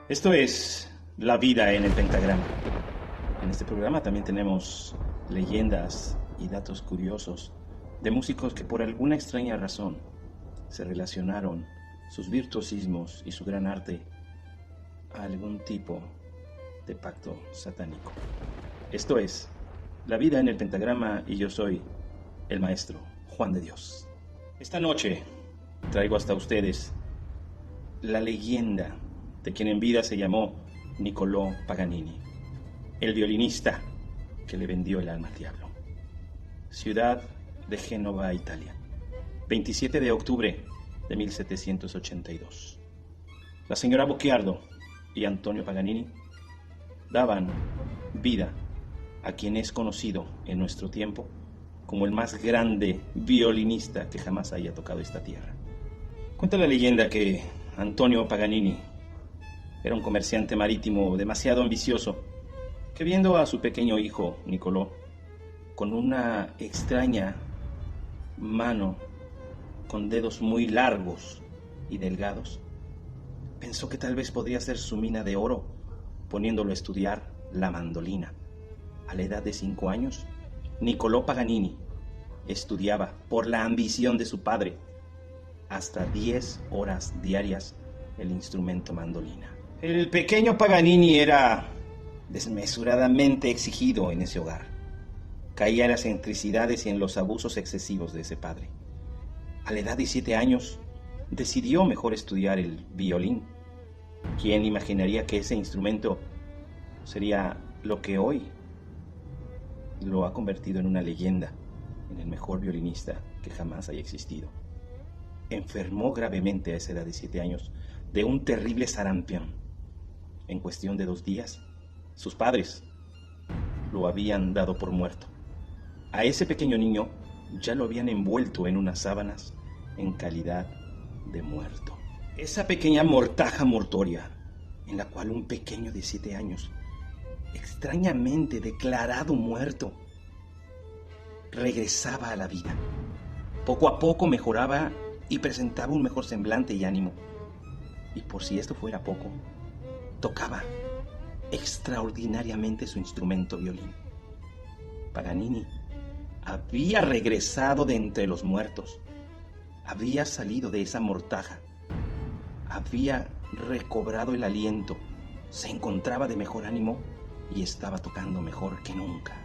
Esto es La vida en el pentagrama. En este programa también tenemos leyendas y datos curiosos de músicos que por alguna extraña razón se relacionaron sus virtuosismos y su gran arte a algún tipo de pacto satánico. Esto es La vida en el pentagrama y yo soy el maestro Juan de Dios. Esta noche traigo hasta ustedes la leyenda de quien en vida se llamó Niccolò Paganini, el violinista que le vendió el alma al diablo. Ciudad de Génova, Italia, 27 de octubre de 1782. La señora Bocchiardo y Antonio Paganini daban vida a quien es conocido en nuestro tiempo como el más grande violinista que jamás haya tocado esta tierra. Cuenta la leyenda que Antonio Paganini era un comerciante marítimo demasiado ambicioso que, viendo a su pequeño hijo Niccolò con una extraña mano con dedos muy largos y delgados, pensó que tal vez podría ser su mina de oro poniéndolo a estudiar la mandolina. A la edad de 5 años, Niccolò Paganini estudiaba, por la ambición de su padre, hasta 10 horas diarias el instrumento mandolina. El pequeño Paganini era desmesuradamente exigido en ese hogar. Caía en las excentricidades y en los abusos excesivos de ese padre. A la edad de 7 años, decidió mejor estudiar el violín. ¿Quién imaginaría que ese instrumento sería lo que hoy lo ha convertido en una leyenda, en el mejor violinista que jamás haya existido? Enfermó gravemente a esa edad de 7 años de un terrible sarampión. En cuestión de 2 días, sus padres lo habían dado por muerto. A ese pequeño niño ya lo habían envuelto en unas sábanas en calidad de muerto. Esa pequeña mortaja mortoria en la cual un pequeño de 7 años, extrañamente declarado muerto, regresaba a la vida. Poco a poco mejoraba y presentaba un mejor semblante y ánimo. Y por si esto fuera poco, tocaba extraordinariamente su instrumento violín. Paganini había regresado de entre los muertos, había salido de esa mortaja, había recobrado el aliento, se encontraba de mejor ánimo y estaba tocando mejor que nunca.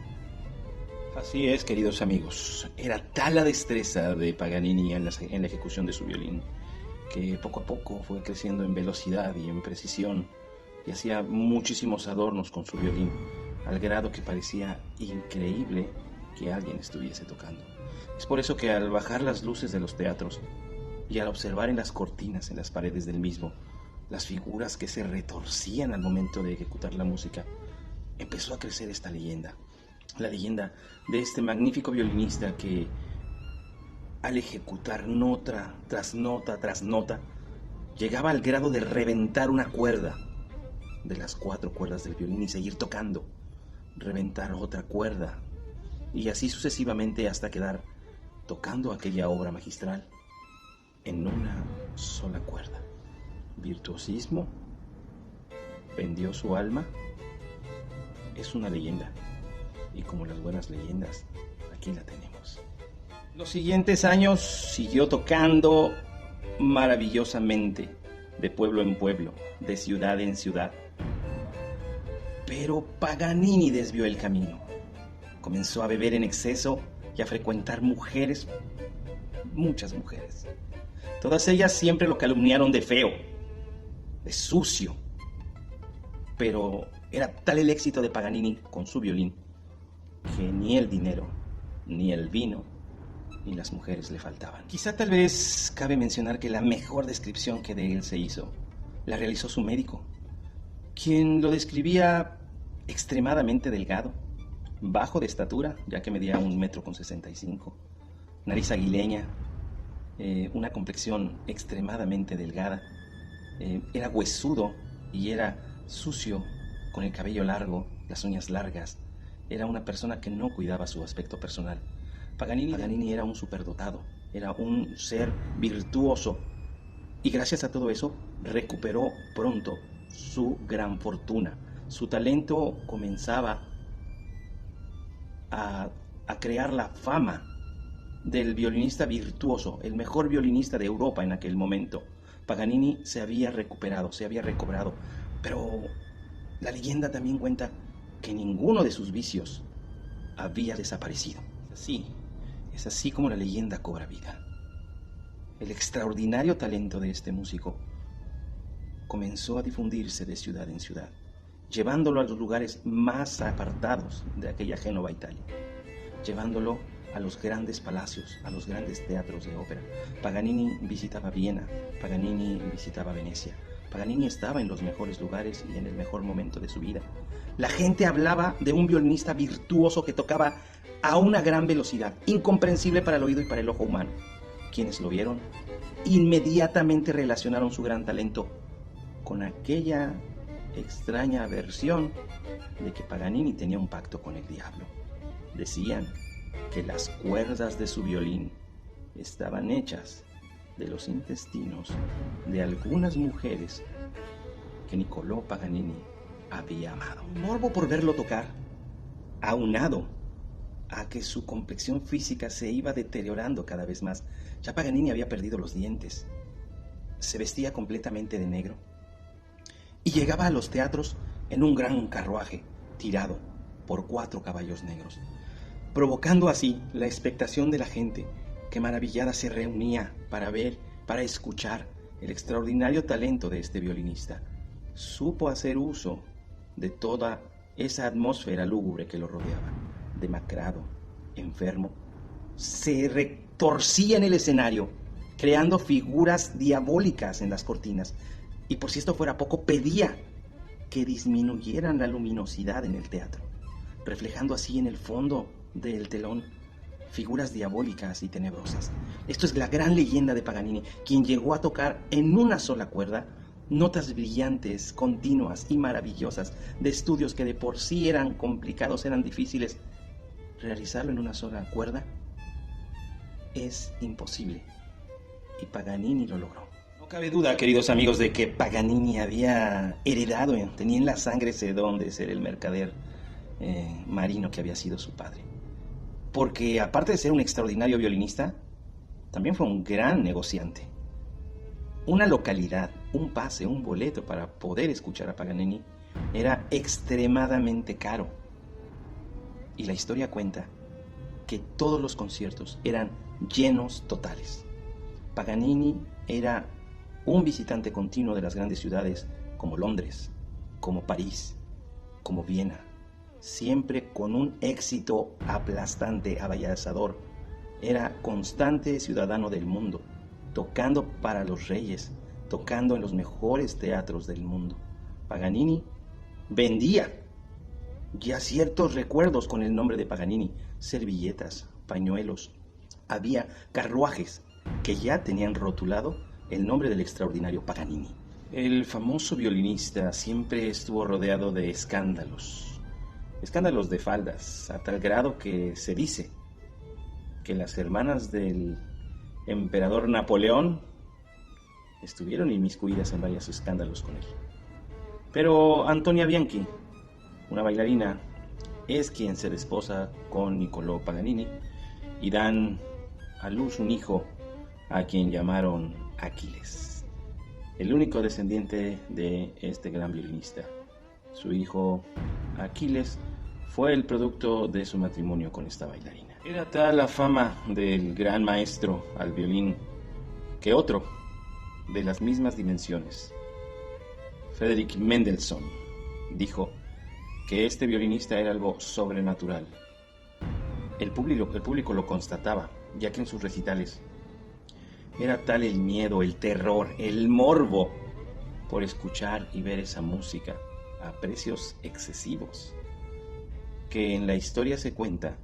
Así es, queridos amigos, era tal la destreza de Paganini en la ejecución de su violín que poco a poco fue creciendo en velocidad y en precisión y hacía muchísimos adornos con su violín, al grado que parecía increíble que alguien estuviese tocando. Es por eso que al bajar las luces de los teatros y al observar en las cortinas, en las paredes del mismo, las figuras que se retorcían al momento de ejecutar la música, empezó a crecer esta leyenda. La leyenda de este magnífico violinista que, al ejecutar nota tras nota tras nota, llegaba al grado de reventar una cuerda de las 4 cuerdas del violín y seguir tocando, reventar otra cuerda, y así sucesivamente hasta quedar tocando aquella obra magistral en una sola cuerda. Virtuosismo, vendió su alma, es una leyenda, y como las buenas leyendas, aquí la tenemos. Los siguientes años siguió tocando maravillosamente, de pueblo en pueblo, de ciudad en ciudad. Pero Paganini desvió el camino. Comenzó a beber en exceso y a frecuentar mujeres, muchas mujeres. Todas ellas siempre lo calumniaron de feo, de sucio. Pero era tal el éxito de Paganini con su violín que ni el dinero, ni el vino, ni las mujeres le faltaban. Quizá tal vez cabe mencionar que la mejor descripción que de él se hizo la realizó su médico, quien lo describía extremadamente delgado, bajo de estatura, ya que medía 1,65 m, nariz aguileña, una complexión extremadamente delgada, era huesudo y era sucio, con el cabello largo, las uñas largas. Era una persona que no cuidaba su aspecto personal. Paganini era un superdotado, era un ser virtuoso, y gracias a todo eso recuperó pronto su gran fortuna. Su talento comenzaba a crear la fama del violinista virtuoso, el mejor violinista de Europa en aquel momento. Paganini se había recuperado, se había recobrado, pero la leyenda también cuenta que ninguno de sus vicios había desaparecido. Es así como la leyenda cobra vida. El extraordinario talento de este músico comenzó a difundirse de ciudad en ciudad, llevándolo a los lugares más apartados de aquella Génova, Italia, llevándolo a los grandes palacios, a los grandes teatros de ópera. Paganini visitaba Viena, Paganini visitaba Venecia, Paganini estaba en los mejores lugares y en el mejor momento de su vida. La gente hablaba de un violinista virtuoso que tocaba a una gran velocidad, incomprensible para el oído y para el ojo humano. Quienes lo vieron inmediatamente relacionaron su gran talento con aquella extraña versión de que Paganini tenía un pacto con el diablo. Decían que las cuerdas de su violín estaban hechas de los intestinos de algunas mujeres que Niccolò Paganini había amado. Un morbo por verlo tocar, aunado a que su complexión física se iba deteriorando cada vez más. Ya Paganini había perdido los dientes, se vestía completamente de negro y llegaba a los teatros en un gran carruaje tirado por 4 caballos negros, provocando así la expectación de la gente que maravillada se reunía para ver, para escuchar el extraordinario talento de este violinista. Supo hacer uso de toda esa atmósfera lúgubre que lo rodeaba. Demacrado, enfermo, se retorcía en el escenario, creando figuras diabólicas en las cortinas. Y por si esto fuera poco, pedía que disminuyeran la luminosidad en el teatro, reflejando así en el fondo del telón figuras diabólicas y tenebrosas. Esto es la gran leyenda de Paganini, quien llegó a tocar en una sola cuerda notas brillantes, continuas y maravillosas de estudios que de por sí eran complicados, eran difíciles. Realizarlo en una sola cuerda es imposible, y Paganini lo logró. No cabe duda, queridos amigos, de que Paganini había heredado, tenía en la sangre ese don de ser el mercader marino que había sido su padre. Porque aparte de ser un extraordinario violinista, también fue un gran negociante. Una localidad, un pase, un boleto para poder escuchar a Paganini era extremadamente caro. Y la historia cuenta que todos los conciertos eran llenos totales. Paganini era un visitante continuo de las grandes ciudades como Londres, como París, como Viena, siempre con un éxito aplastante, avasallador. Era constante ciudadano del mundo, tocando para los reyes, tocando en los mejores teatros del mundo. Paganini vendía ya ciertos recuerdos con el nombre de Paganini, servilletas, pañuelos. Había carruajes que ya tenían rotulado el nombre del extraordinario Paganini. El famoso violinista siempre estuvo rodeado de escándalos de faldas, a tal grado que se dice que las hermanas del emperador Napoleón estuvieron inmiscuidas en varios escándalos con él. Pero Antonia Bianchi, una bailarina, es quien se desposa con Niccolò Paganini y dan a luz un hijo a quien llamaron Aquiles, el único descendiente de este gran violinista. Su hijo Aquiles fue el producto de su matrimonio con esta bailarina. Era tal la fama del gran maestro al violín que otro de las mismas dimensiones, Friedrich Mendelssohn, dijo que este violinista era algo sobrenatural. El público lo constataba, ya que en sus recitales era tal el miedo, el terror, el morbo por escuchar y ver esa música a precios excesivos, que en la historia se cuenta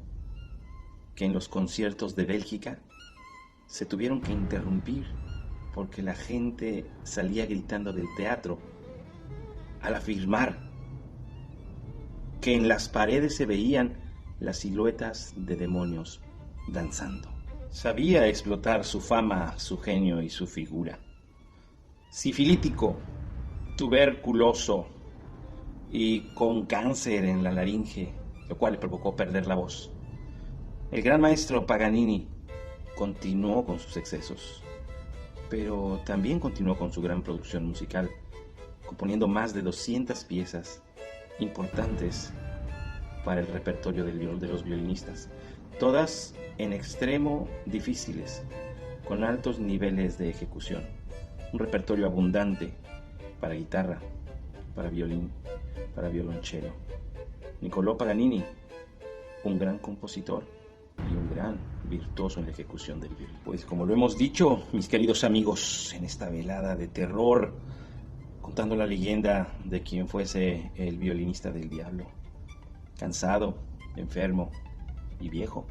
que en los conciertos de Bélgica se tuvieron que interrumpir porque la gente salía gritando del teatro al afirmar que en las paredes se veían las siluetas de demonios danzando. Sabía explotar su fama, su genio y su figura. Sifilítico, tuberculoso y con cáncer en la laringe, lo cual le provocó perder la voz. El gran maestro Paganini continuó con sus excesos, pero también continuó con su gran producción musical, componiendo más de 200 piezas importantes para el repertorio de los violinistas, todas en extremo difíciles, con altos niveles de ejecución. Un repertorio abundante para guitarra, para violín, para violonchelo. Niccolò Paganini, un gran compositor y un gran virtuoso en la ejecución del violín. Pues como lo hemos dicho, mis queridos amigos, en esta velada de terror, contando la leyenda de quien fuese el violinista del diablo, cansado, enfermo y viejo,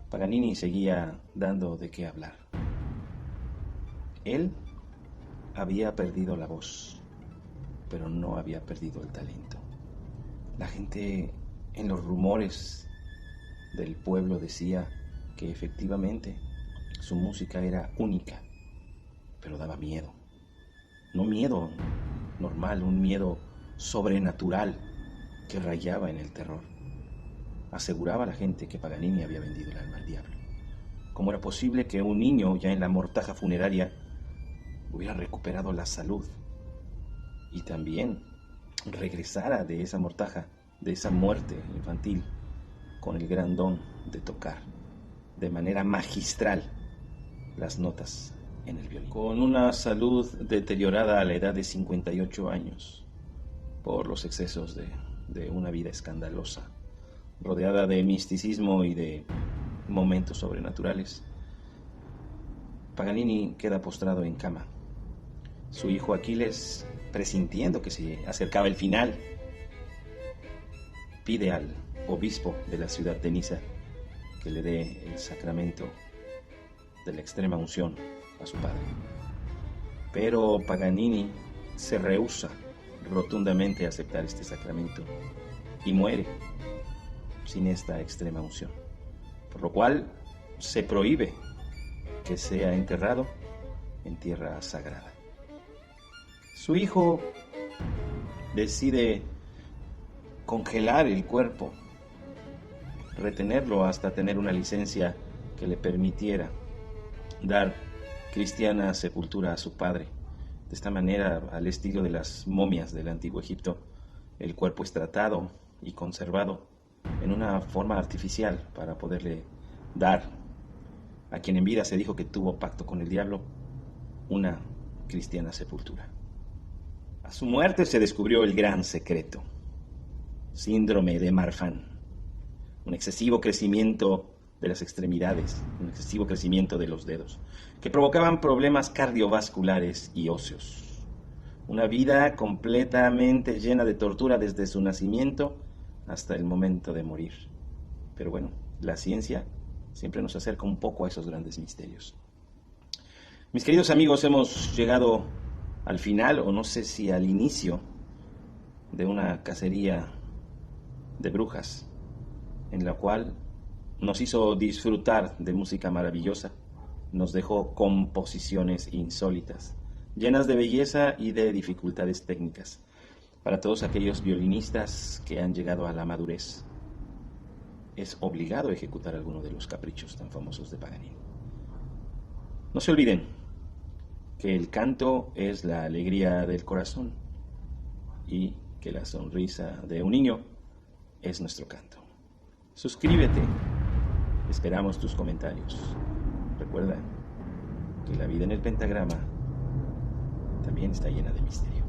Paganini seguía dando de qué hablar. Él había perdido la voz, pero no había perdido el talento. La gente en los rumores del pueblo decía que efectivamente su música era única, pero daba miedo. No miedo normal, un miedo sobrenatural que rayaba en el terror. Aseguraba la gente que Paganini había vendido el alma al diablo. ¿Cómo era posible que un niño ya en la mortaja funeraria hubiera recuperado la salud y también regresara de esa mortaja, de esa muerte infantil, con el gran don de tocar de manera magistral las notas en el violín? Con una salud deteriorada a la edad de 58 años por los excesos de una vida escandalosa, rodeada de misticismo y de momentos sobrenaturales, Paganini queda postrado en cama. Su hijo Aquiles, presintiendo que se acercaba el final, pide al obispo de la ciudad de Niza que le dé el sacramento de la extrema unción a su padre. Pero Paganini se rehúsa rotundamente a aceptar este sacramento y muere sin esta extrema unción, por lo cual se prohíbe que sea enterrado en tierra sagrada. Su hijo decide congelar el cuerpo, retenerlo hasta tener una licencia que le permitiera dar cristiana sepultura a su padre. De esta manera, al estilo de las momias del antiguo Egipto, el cuerpo es tratado y conservado en una forma artificial para poderle dar a quien en vida se dijo que tuvo pacto con el diablo una cristiana sepultura. A su muerte se descubrió el gran secreto: síndrome de Marfan, un excesivo crecimiento de las extremidades, un excesivo crecimiento de los dedos, que provocaban problemas cardiovasculares y óseos. Una vida completamente llena de tortura desde su nacimiento hasta el momento de morir. Pero bueno, la ciencia siempre nos acerca un poco a esos grandes misterios. Mis queridos amigos, hemos llegado al final, o no sé si al inicio, de una cacería de brujas, en la cual nos hizo disfrutar de música maravillosa, nos dejó composiciones insólitas, llenas de belleza y de dificultades técnicas, para todos aquellos violinistas que han llegado a la madurez. Es obligado ejecutar alguno de los caprichos tan famosos de Paganini. No se olviden que el canto es la alegría del corazón y que la sonrisa de un niño es nuestro canto. Suscríbete, esperamos tus comentarios. Recuerda que la vida en el pentagrama también está llena de misterio.